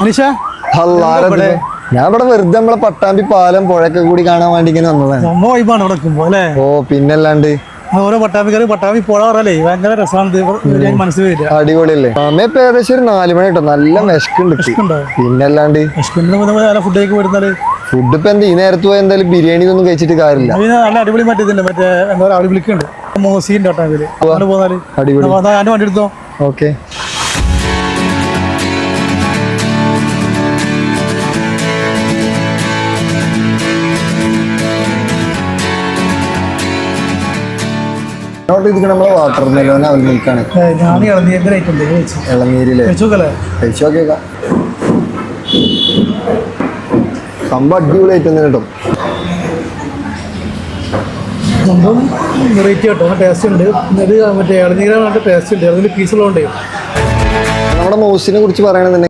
അനീഷ ഞാൻ ഇവിടെ വെറുതെ നമ്മളെ പട്ടാമ്പി പാലം പുഴയൊക്കെ കൂടി കാണാൻ വേണ്ടി ഇങ്ങനെ വന്നതാണ്. വൈബാണ് ഇവിടെ നിൽക്കുമ്പോ അല്ലേ? ഓ പിന്നല്ലാണ്ട് ഓരോ പട്ടാമ്പിക്കാർ പട്ടാമ്പി പോഴ പറയല്ലേ ഭയങ്കര രസമാണ്, മനസ്സിൽ വരിക. അടിപൊളിയല്ലേ? സമയം ഇപ്പൊ ഏകദേശം ഒരു 4 മണി കേട്ടോ. നല്ല വിശക്കുണ്ട്. പിന്നല്ലാണ്ട് ഫുഡ് വരുന്നാല് ഫുഡ് ഇപ്പൊ എന്താ ഈ നേരത്ത് പോയി എന്തായാലും ബിരിയാണി ഒന്നും കഴിച്ചിട്ട് കാര്യമില്ല. നല്ല അടിപൊളി മറ്റേ എന്താ പറയുക അവിടെ വിളിക്കുന്നുണ്ട് മോസിന്റെ പട്ടാമ്പില് പോന്നാല് അടിപൊളി. ഞാൻ വണ്ടി എടുത്തോ. ഓക്കെ നമ്മളെ വാട്ടർ മെലോൺ അവൽ മിൽക്കാണ്. ഞാൻ ഇളനീരില്ലേ കഴിച്ചു നോക്കിയേക്കാം. സംഭവം അടിപൊളിയായിട്ട് തന്നെ കേട്ടോ. സംഭവം വെറൈറ്റി കേട്ടോ, ടേസ്റ്റ് ഉണ്ട്. ഇത് മറ്റേ ഇളനീരാണ് ടേസ്റ്റ് ഉണ്ട്, അതിൽ പീസുള്ളതുകൊണ്ട്. നമ്മുടെ മോസിനെ കുറിച്ച് പറയണമെന്നുണ്ടെങ്കിൽ